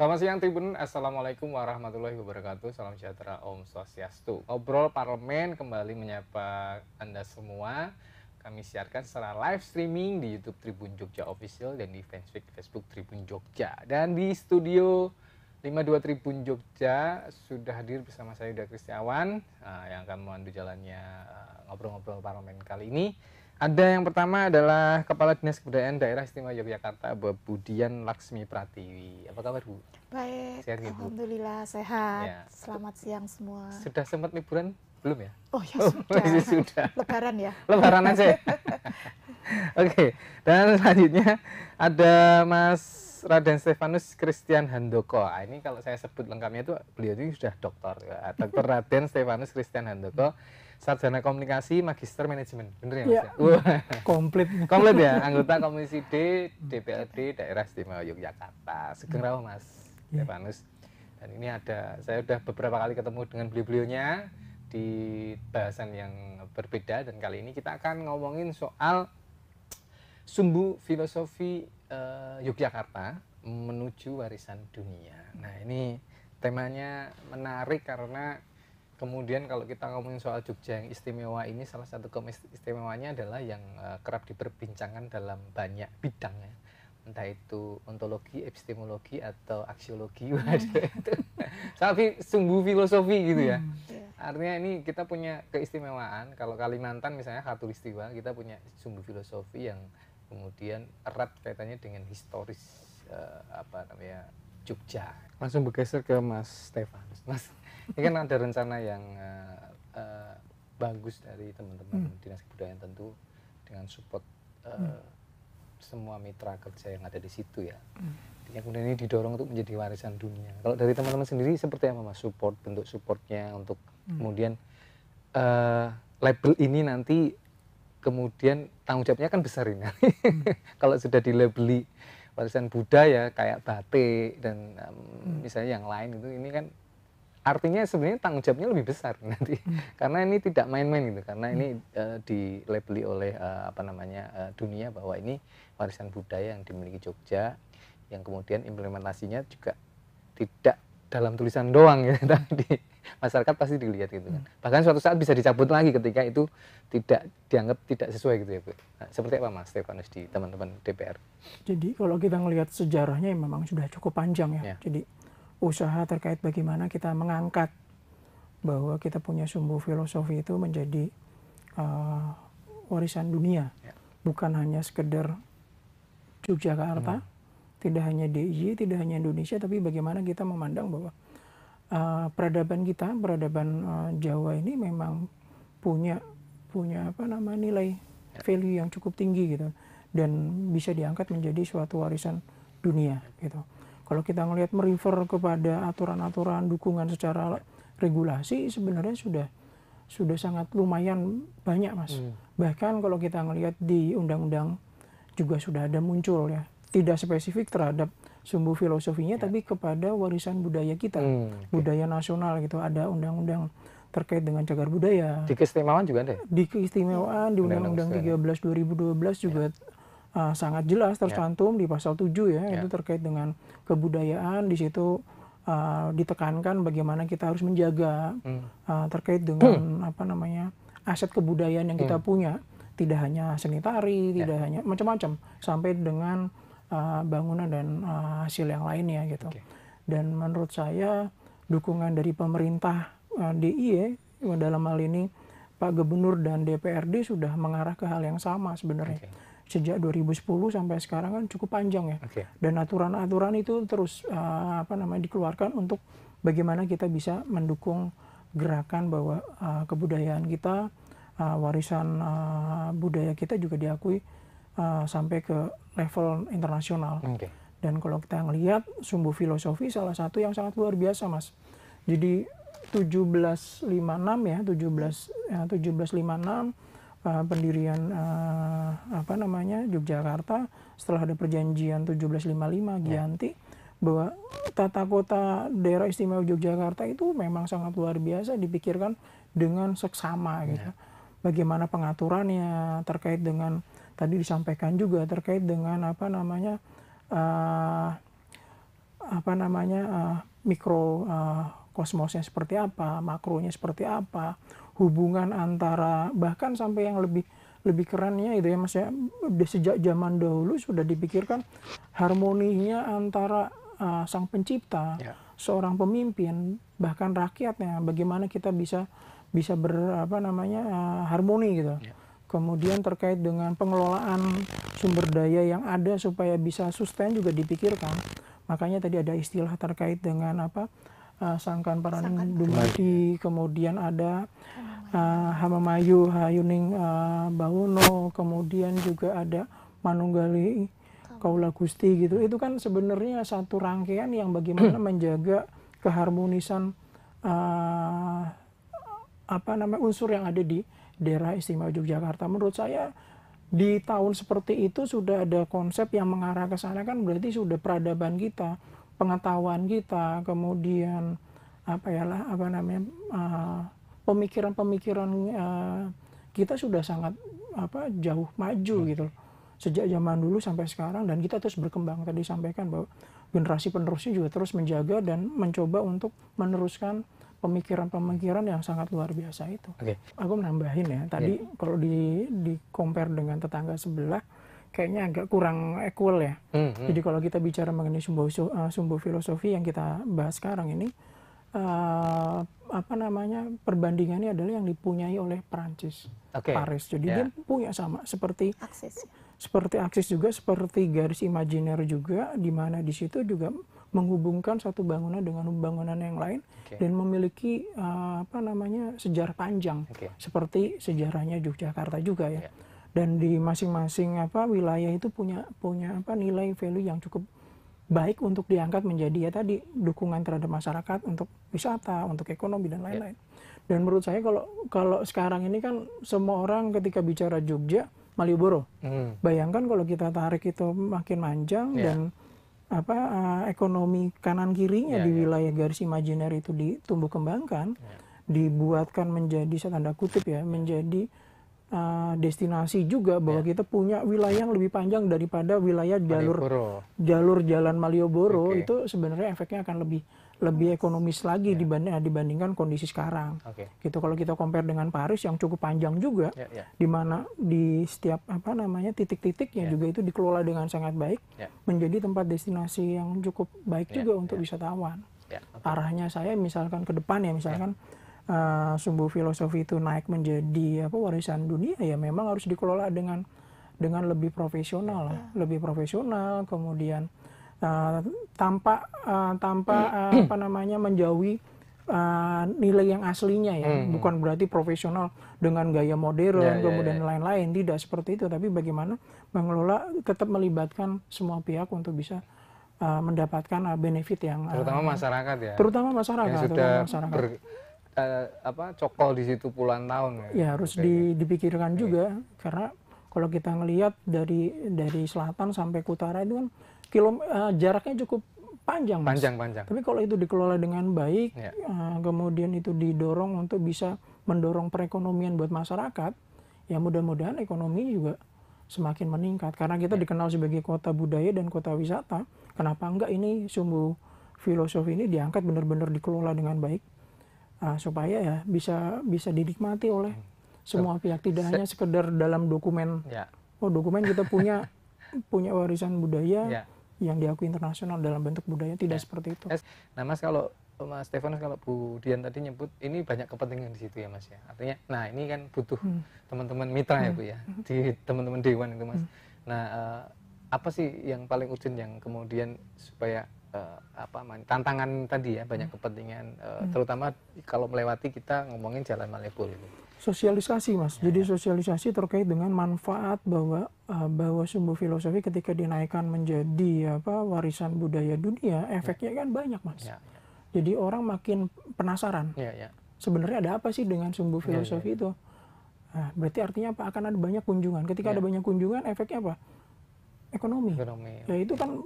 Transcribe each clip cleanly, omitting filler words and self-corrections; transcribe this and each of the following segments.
Selamat siang Tribun, Assalamualaikum warahmatullahi wabarakatuh, salam sejahtera, Om Swastiastu. Ngobrol Parlemen kembali menyapa Anda semua. Kami siarkan secara live streaming di YouTube Tribun Jogja Official dan di Facebook Tribun Jogja. Dan di studio 52 Tribun Jogja sudah hadir bersama saya Yuda Kristiawan yang akan memandu jalannya ngobrol-ngobrol Parlemen kali ini. Ada yang pertama adalah Kepala Dinas Kebudayaan Daerah Istimewa Yogyakarta, Bu Budian Laksmi Pratiwi. Apa kabar, Bu? Baik, Sehat ya, Bu? alhamdulillah sehat. Ya. Selamat siang semua. Sudah sempat liburan? Belum ya? Oh ya sudah. Sudah. Lebaran ya? Lebaran aja. Oke, dan selanjutnya ada Mas Raden Stefanus Christian Handoko. Ini kalau saya sebut lengkapnya itu beliau itu sudah doktor. Ya. Dr. Raden Stefanus Christian Handoko, Sarjana Komunikasi, Magister Manajemen. Bener ya, Mas? Ya, komplit. Komplit ya, anggota Komisi D DPRD Daerah Istimewa Yogyakarta. Sugeng rawuh Mas Stefanus. Dan ini saya udah beberapa kali ketemu dengan beliau-beliaunya di bahasan yang berbeda, dan kali ini kita akan ngomongin soal sumbu filosofi Yogyakarta menuju warisan dunia. Nah, ini temanya menarik karena kemudian kalau kita ngomongin soal Jogja yang istimewa ini, salah satu keistimewanya adalah yang kerap diperbincangkan dalam banyak bidang ya. Entah itu ontologi, epistemologi, atau aksiologi. Tapi sumbu filosofi gitu ya. Artinya ini kita punya keistimewaan. Kalau Kalimantan misalnya Khatulistiwa, kita punya sumbu filosofi yang kemudian erat kaitannya dengan historis Jogja. Langsung bergeser ke Mas Stefanus. Mas, ini kan ada rencana yang bagus dari teman-teman Dinas Kebudayaan tentu dengan support semua mitra kerja yang ada di situ ya. Yang kemudian ini didorong untuk menjadi warisan dunia. Kalau dari teman-teman sendiri seperti apa Mas bentuk supportnya untuk kemudian label ini nanti kemudian tanggung jawabnya kan besar ini. Kalau sudah dilabeli warisan budaya kayak batik dan misalnya yang lain itu, ini kan artinya sebenarnya tanggung jawabnya lebih besar nanti. Karena ini tidak main-main gitu, karena ini dilabeli oleh dunia bahwa ini warisan budaya yang dimiliki Jogja, yang kemudian implementasinya juga tidak dalam tulisan doang gitu, tapi di masyarakat pasti dilihat gitu kan. Bahkan suatu saat bisa dicabut lagi ketika itu tidak dianggap tidak sesuai gitu ya, Bu. Nah, seperti apa Mas Stefanus di teman-teman DPR? Jadi kalau kita melihat sejarahnya memang sudah cukup panjang ya. Jadi usaha terkait bagaimana kita mengangkat bahwa kita punya sumbu filosofi itu menjadi warisan dunia. Bukan hanya sekedar Yogyakarta, tidak hanya DIY, tidak hanya Indonesia, tapi bagaimana kita memandang bahwa peradaban kita, peradaban Jawa ini memang punya nilai value yang cukup tinggi gitu, dan bisa diangkat menjadi suatu warisan dunia gitu. Kalau kita ngelihat merefer kepada aturan-aturan dukungan secara regulasi, sebenarnya sudah sangat lumayan banyak Mas. Bahkan kalau kita ngelihat di undang-undang juga sudah ada muncul ya, tidak spesifik terhadap sumbu filosofinya, tapi kepada warisan budaya kita, budaya nasional gitu. Ada undang-undang terkait dengan cagar budaya. Di keistimewaan juga ada? Di keistimewaan, di Undang-Undang 13 2012 juga sangat jelas tercantum di pasal 7 ya, itu terkait dengan kebudayaan. Di situ ditekankan bagaimana kita harus menjaga terkait dengan aset kebudayaan yang kita punya. Tidak hanya seni tari, tidak hanya macam-macam, sampai dengan bangunan dan hasil yang lainnya gitu. Dan menurut saya dukungan dari pemerintah DIY dalam hal ini Pak Gubernur dan DPRD sudah mengarah ke hal yang sama sebenarnya. Sejak 2010 sampai sekarang kan cukup panjang ya. Dan aturan-aturan itu terus dikeluarkan untuk bagaimana kita bisa mendukung gerakan bahwa kebudayaan kita, warisan budaya kita juga diakui sampai ke level internasional. Dan kalau kita ngelihat sumbu filosofi salah satu yang sangat luar biasa Mas. Jadi 1756 ya, 1756 pendirian Yogyakarta, setelah ada perjanjian 1755 Giyanti, bahwa tata kota daerah istimewa Yogyakarta itu memang sangat luar biasa dipikirkan dengan seksama gitu. Bagaimana pengaturannya terkait dengan tadi disampaikan juga terkait dengan apa namanya mikro kosmosnya seperti apa, makronya seperti apa, hubungan antara bahkan sampai yang lebih kerennya itu ya Mas ya, sejak zaman dahulu sudah dipikirkan harmoninya antara sang pencipta, seorang pemimpin, bahkan rakyatnya, bagaimana kita bisa harmoni gitu. Kemudian terkait dengan pengelolaan sumber daya yang ada supaya bisa sustain juga dipikirkan. Makanya tadi ada istilah terkait dengan sangkan paraning dumadi, kemudian ada Hamamayu Hayuning Bawono, kemudian juga ada Manunggali Kaula Gusti gitu. Itu kan sebenarnya satu rangkaian yang bagaimana menjaga keharmonisan unsur yang ada di daerah istimewa Yogyakarta. Menurut saya di tahun seperti itu sudah ada konsep yang mengarah ke sana, kan berarti sudah peradaban kita, pengetahuan kita, kemudian pemikiran-pemikiran kita sudah sangat jauh maju gitu sejak zaman dulu sampai sekarang, dan kita terus berkembang. Tadi sampaikan bahwa generasi penerusnya juga terus menjaga dan mencoba untuk meneruskan pemikiran-pemikiran yang sangat luar biasa itu. Aku menambahin ya, tadi kalau di compare dengan tetangga sebelah, kayaknya agak kurang equal ya. Jadi kalau kita bicara mengenai sumbu filosofi yang kita bahas sekarang ini, perbandingannya adalah yang dipunyai oleh Perancis, Paris. Jadi dia punya sama seperti aksis juga, seperti garis imajiner juga, di mana di situ juga menghubungkan satu bangunan dengan bangunan yang lain dan memiliki sejarah panjang seperti sejarahnya Yogyakarta juga ya. Dan di masing-masing wilayah itu punya nilai value yang cukup baik untuk diangkat menjadi tadi dukungan terhadap masyarakat untuk wisata, untuk ekonomi dan lain-lain. Dan menurut saya kalau sekarang ini kan semua orang ketika bicara Jogja, Malioboro. Bayangkan kalau kita tarik itu makin panjang dan ekonomi kanan kirinya di wilayah garis imajiner itu ditumbuh kembangkan, dibuatkan menjadi tanda kutip ya, menjadi destinasi juga, bahwa kita punya wilayah yang lebih panjang daripada wilayah jalur jalan Malioboro. Itu sebenarnya efeknya akan lebih ekonomis lagi dibandingkan kondisi sekarang. Gitu. Kalau kita compare dengan Paris yang cukup panjang juga, di mana di setiap titik-titiknya juga itu dikelola dengan sangat baik, menjadi tempat destinasi yang cukup baik juga untuk wisatawan. Arahnya saya misalkan ke depan ya, misalkan sumbu filosofi itu naik menjadi warisan dunia, ya memang harus dikelola dengan lebih profesional lah, lebih profesional, kemudian tanpa menjauhi nilai yang aslinya ya. Bukan berarti profesional dengan gaya modern kemudian lain-lain, tidak seperti itu, tapi bagaimana mengelola, tetap melibatkan semua pihak untuk bisa mendapatkan benefit yang terutama masyarakat ya, terutama masyarakat yang sudah cokol di situ puluhan tahun ya harus dipikirkan juga, karena kalau kita ngelihat dari selatan sampai ke utara itu kan jaraknya cukup panjang. Tapi kalau itu dikelola dengan baik, kemudian itu didorong untuk bisa mendorong perekonomian buat masyarakat, ya mudah-mudahan ekonomi juga semakin meningkat, karena kita dikenal sebagai kota budaya dan kota wisata. Kenapa enggak ini sumbu filosofi ini diangkat benar-benar dikelola dengan baik, supaya ya bisa dinikmati oleh semua pihak, tidak hanya sekedar dalam dokumen. Dokumen kita punya warisan budaya yang diakui internasional dalam bentuk budaya, tidak seperti itu. Nah Mas, kalau Mas Stefanus, kalau Bu Dian tadi nyebut ini banyak kepentingan di situ ya Mas ya. Artinya, nah ini kan butuh teman-teman mitra ya Bu ya, di teman-teman dewan itu Mas. Nah apa sih yang paling urgent yang kemudian supaya tantangan tadi ya, banyak kepentingan, terutama kalau melewati kita ngomongin Jalan Malioboro itu. Sosialisasi Mas, jadi sosialisasi terkait dengan manfaat bahwa sumbu filosofi ketika dinaikkan menjadi warisan budaya dunia, efeknya kan banyak Mas. Jadi orang makin penasaran. Sebenarnya ada apa sih dengan sumbu filosofi itu? Nah, berarti artinya apa? Akan ada banyak kunjungan. Ketika ada banyak kunjungan, efeknya apa? Ekonomi. Ya itu kan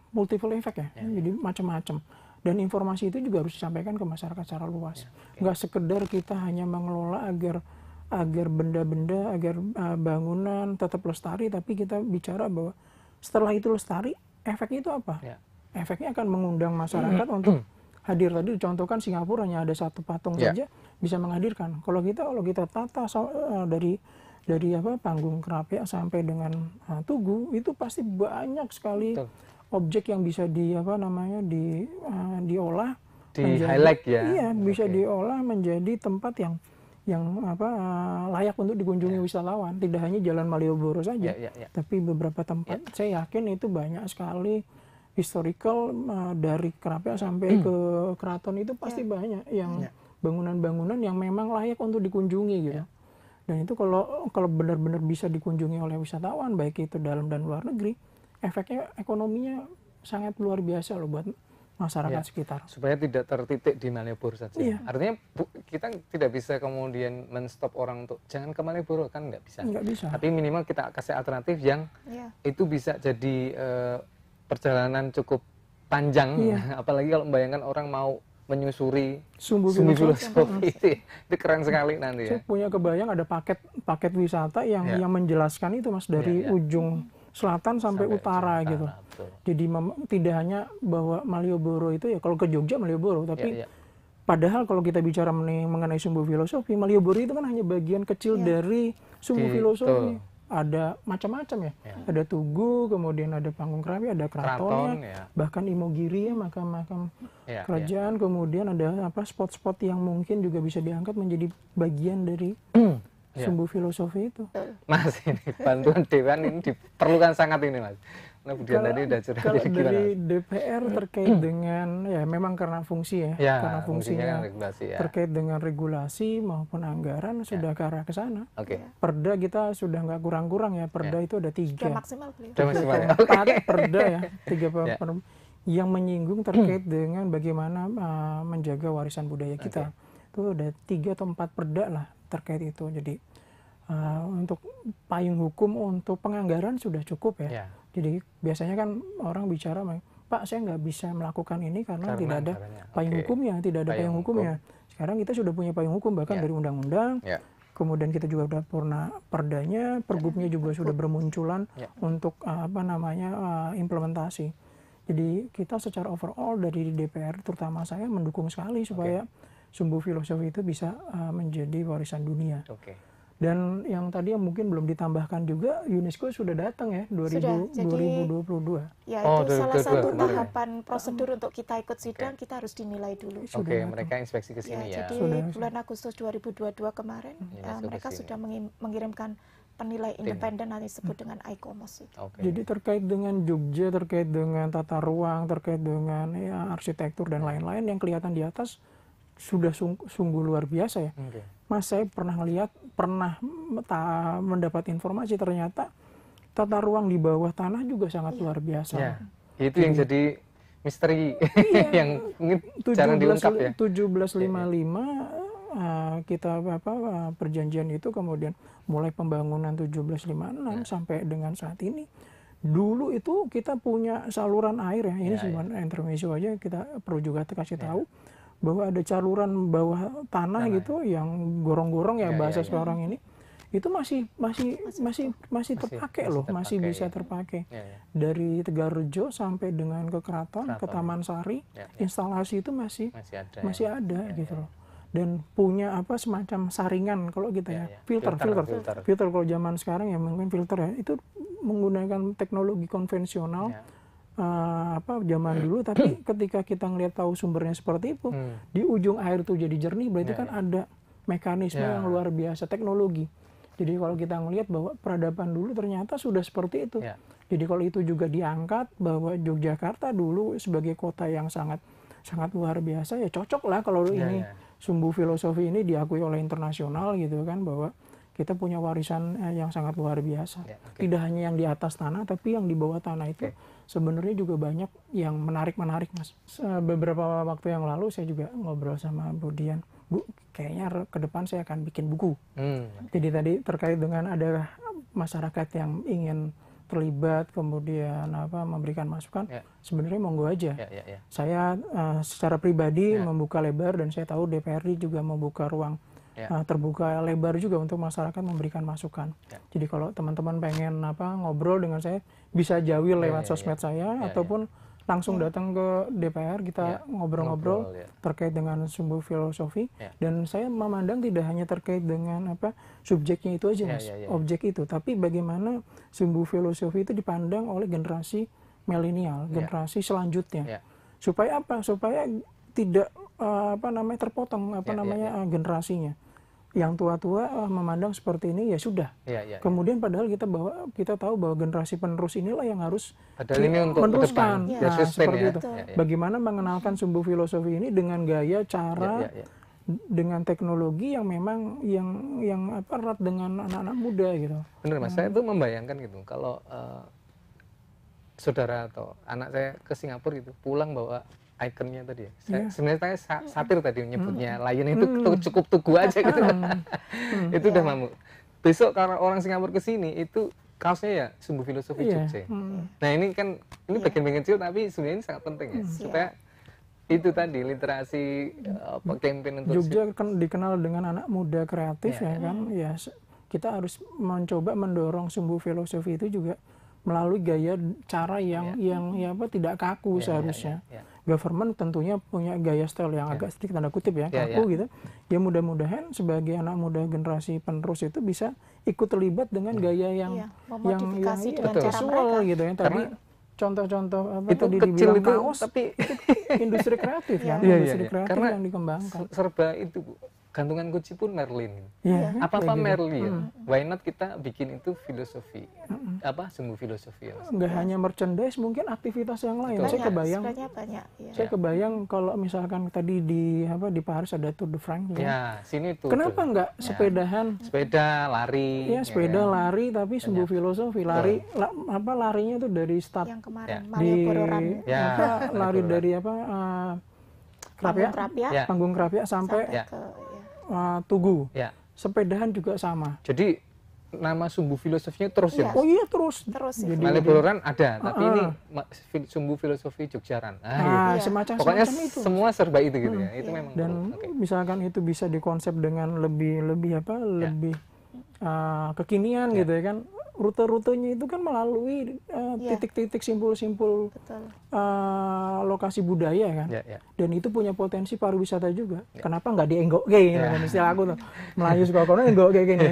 multiple effect ya. Jadi macam-macam. Dan informasi itu juga harus disampaikan ke masyarakat secara luas. Nggak sekedar kita hanya mengelola agar benda-benda, agar bangunan tetap lestari, tapi kita bicara bahwa setelah itu lestari, efeknya itu apa? Ya. Efeknya akan mengundang masyarakat untuk hadir. Tadi dicontohkan Singapura hanya ada satu patung Ya. saja bisa menghadirkan. Kalau kita tata dari apa panggung Krapia sampai dengan Tugu itu pasti banyak sekali Betul. objek yang bisa diolah Di highlight ya. Iya, bisa Oke. diolah menjadi tempat yang layak untuk dikunjungi wisatawan. Tidak hanya Jalan Malioboro saja, Ya. tapi beberapa tempat. Saya yakin itu banyak sekali historical dari Krapia sampai ke keraton itu pasti banyak yang bangunan-bangunan yang memang layak untuk dikunjungi gitu. Dan itu kalau benar-benar bisa dikunjungi oleh wisatawan baik itu dalam dan luar negeri, efeknya ekonominya sangat luar biasa loh buat masyarakat sekitar. Supaya tidak tertitik di Malioboro saja. Iya. Artinya kita tidak bisa kemudian men-stop orang untuk jangan ke Malioboro, kan nggak bisa. Nggak bisa. Tapi minimal kita kasih alternatif yang itu bisa jadi perjalanan cukup panjang. Apalagi kalau membayangkan orang mau menyusuri Sumbu filosofi itu keren sekali nanti ya. Saya punya kebayang ada paket wisata yang menjelaskan itu Mas dari ujung selatan sampai utara gitu. Betul. Jadi tidak hanya bahwa Malioboro itu ya kalau ke Jogja Malioboro, tapi padahal kalau kita bicara mengenai sumbu filosofi, Malioboro itu kan hanya bagian kecil dari sumbu filosofi. Ada macam-macam ya. Ada Tugu, kemudian ada Panggung Krapia, ada keratonnya, bahkan Imogiri ya, makam-makam kerajaan, kemudian ada spot-spot yang mungkin juga bisa diangkat menjadi bagian dari sumbu filosofi itu. Mas, ini bantuan Dewan ini diperlukan sangat ini Mas. Nah, Budian tadi udah curhat Kalau jadi gimana? dari DPR terkait dengan memang karena fungsi karena fungsinya kan regulasi terkait dengan regulasi maupun anggaran sudah ke arah ke sana. Oke. Perda kita sudah nggak kurang-kurang ya. Perda itu ada 3. Sudah maksimal beliau. Sudah maksimal ya. 4 perda ya, 3 yang menyinggung terkait dengan bagaimana menjaga warisan budaya kita. Itu ada 3 atau 4 perda lah terkait itu. Jadi untuk payung hukum untuk penganggaran sudah cukup ya. Jadi biasanya kan orang bicara, Pak saya nggak bisa melakukan ini karena tidak ada payung hukumnya, tidak ada payung hukumnya. Sekarang kita sudah punya payung hukum bahkan dari undang-undang. Kemudian kita juga sudah pernah perdanya, pergubnya juga sudah bermunculan untuk implementasi. Jadi kita secara overall dari DPR terutama saya mendukung sekali supaya sumbu filosofi itu bisa menjadi warisan dunia. Dan yang tadi yang mungkin belum ditambahkan juga, UNESCO sudah datang ya 2022. Ya itu salah satu tahapan prosedur untuk kita ikut sidang, kita harus dinilai dulu. Mereka inspeksi ke sini ya. Jadi bulan Agustus 2022 kemarin mereka sudah mengirimkan penilai independen yang disebut dengan ICOMOS itu. Jadi terkait dengan Jogja, terkait dengan tata ruang, terkait dengan arsitektur dan lain-lain yang kelihatan di atas sudah sungguh luar biasa ya. Mas saya pernah mendapat informasi ternyata tata ruang di bawah tanah juga sangat luar biasa. Itu yang jadi misteri yang jarang diungkap ya. 1755 kita perjanjian itu kemudian mulai pembangunan 1756 sampai dengan saat ini. Dulu itu kita punya saluran air ya. Ini cuma intermezzo aja, kita perlu juga kasih tahu bahwa ada saluran bawah tanah gitu yang gorong-gorong ya bahasa sekarang ini. Itu masih terpakai loh, masih bisa terpakai. Dari Tegarrejo sampai dengan ke Keraton, ke Taman Sari, instalasi itu masih ada gitu loh. Dan punya semacam saringan kalau kita filter kalau zaman sekarang ya mungkin filter ya itu menggunakan teknologi konvensional zaman dulu, tapi ketika kita ngelihat tahu sumbernya seperti itu, di ujung air itu jadi jernih, berarti kan ada mekanisme yang luar biasa, teknologi. Jadi kalau kita ngelihat bahwa peradaban dulu ternyata sudah seperti itu. Jadi kalau itu juga diangkat bahwa Yogyakarta dulu sebagai kota yang sangat luar biasa, ya cocok lah kalau ini sumbu filosofi ini diakui oleh internasional gitu kan, bahwa kita punya warisan yang sangat luar biasa. Tidak hanya yang di atas tanah, tapi yang di bawah tanah itu sebenarnya juga banyak yang menarik Mas. Beberapa waktu yang lalu saya juga ngobrol sama Bu Dian. Bu, kayaknya ke depan saya akan bikin buku. Jadi tadi terkait dengan ada masyarakat yang ingin terlibat, kemudian memberikan masukan, sebenarnya monggo aja. Saya secara pribadi membuka lebar, dan saya tahu DPRD juga membuka ruang terbuka lebar juga untuk masyarakat memberikan masukan. Jadi kalau teman-teman pengen ngobrol dengan saya, bisa jawil lewat sosmed saya ataupun langsung datang ke DPR, kita ngobrol-ngobrol terkait dengan sumbu filosofi. Dan saya memandang tidak hanya terkait dengan subjeknya itu aja, Mas, objek itu, tapi bagaimana sumbu filosofi itu dipandang oleh generasi milenial, generasi selanjutnya. Supaya apa? Supaya tidak terpotong generasinya. Yang tua-tua memandang seperti ini, ya sudah. Kemudian padahal kita tahu bahwa generasi penerus inilah yang harus meneruskan. Seperti itu. Bagaimana mengenalkan sumbu filosofi ini dengan gaya, cara, dengan teknologi yang memang yang erat dengan anak-anak muda gitu. Benar, Mas. Saya tuh membayangkan gitu, kalau saudara atau anak saya ke Singapura itu pulang bawa ikonnya tadi ya. Sebenarnya saya satir tadi nyebutnya lion itu cukup tugu aja gitu. Itu udah mampu. Besok kalau orang Singapura ke sini itu kaosnya ya sumbu filosofi Jogja. Nah, ini kan bagian-bagian kecil tapi sebenarnya ini sangat penting ya. Supaya itu tadi literasi campaign untuk Jogja kan dikenal dengan anak muda kreatif ya kan. Ya kita harus mencoba mendorong sumbu filosofi itu juga melalui gaya, cara yang tidak kaku seharusnya. Government tentunya punya gaya style yang agak sedikit tanda kutip ya, kaku gitu. Ya mudah-mudahan sebagai anak muda generasi penerus itu bisa ikut terlibat dengan gaya yang visual gitu ya. Tadi contoh-contoh itu tadi kecil dibilang itu, kaos, tapi industri kreatif ya, industri kreatif karena yang dikembangkan. Serba itu, Bu. Gantungan kunci pun Merlin. Apa-apa Merlin. Why not kita bikin itu filosofi. Sumbu filosofi. Enggak hanya merchandise, mungkin aktivitas yang lain. Saya kebayang kalau misalkan tadi di Paris ada Tour de France. Sini tuh. Kenapa enggak sepedahan? Sepeda, lari. Sepeda lari tapi sumbu filosofi. Larinya tuh dari start. Yang kemarin Malioboro-an. Lari dari Panggung Krapia sampai Tugu. Sepedahan juga sama. Jadi nama sumbu filosofinya terus ya? Oh iya, terus. Malioboro-an ada, tapi ini sumbu filosofi Jogjaran. Semacam pokoknya itu. Semua serba itu gitu ya. Itu memang. Dan misalkan itu bisa dikonsep dengan lebih kekinian gitu ya kan. Rute-rutenya itu kan melalui titik-titik simpul-simpul lokasi budaya kan. Dan itu punya potensi pariwisata juga. Kenapa nggak dienggok-ge istilah aku tuh. Melayu suka kono enggok-ge gini.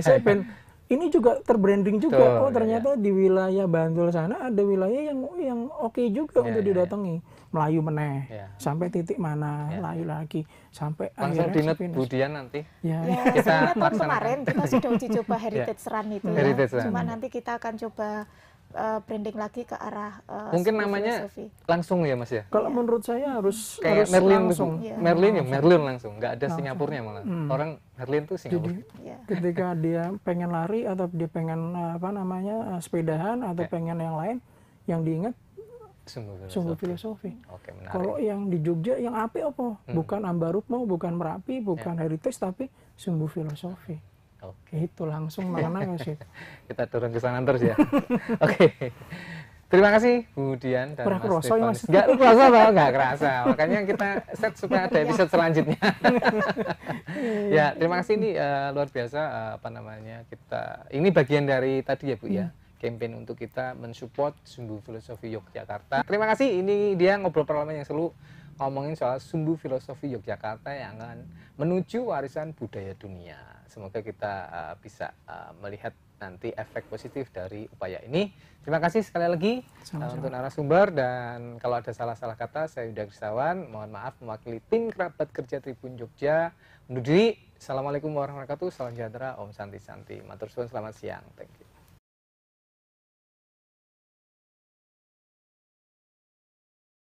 Ini juga terbranding juga. Ternyata di wilayah Bantul sana ada wilayah yang oke juga untuk didatangi. Melayu meneh, sampai titik mana, Melayu lagi, sampai langsung dinut Budian nanti. Kita tahun kemarin kita sudah uji coba Heritage Run itu. Cuma nanti kita akan coba branding lagi ke arah mungkin namanya filosofi. Langsung ya, Mas ya? Kalau menurut saya harus Merlin langsung. Merlin langsung, nggak ada Singapurnya malah. Orang Merlin tuh Singapura. Jadi, ketika dia pengen lari atau dia pengen sepedahan atau pengen yang lain, yang diingat sumbu filosofi. Kalau yang di Jogja yang api apa? Bukan Ambarukmo, bukan Merapi, bukan Heritage, tapi sumbu filosofi. Itu langsung mana sih? Kita dorong ke sana terus ya. Terima kasih Bu Dian dan Mas Stefan. Nggak kerasa. Makanya kita set supaya ada episode selanjutnya. Terima kasih, ini luar biasa kita. Ini bagian dari tadi ya Bu ya. Campaign untuk kita mensupport sumbu filosofi Yogyakarta. Terima kasih, ini dia ngobrol parlamen yang selalu ngomongin soal sumbu filosofi Yogyakarta yang akan menuju warisan budaya dunia. Semoga kita bisa melihat nanti efek positif dari upaya ini. Terima kasih sekali lagi untuk narasumber, dan kalau ada salah-salah kata saya Yuda Krisawan, mohon maaf mewakili tim kerabat kerja Tribun Jogja undur diri. Assalamualaikum warahmatullahi wabarakatuh. Salam sejahtera, Om Santi Santi. Matur suwun, selamat siang. Thank you.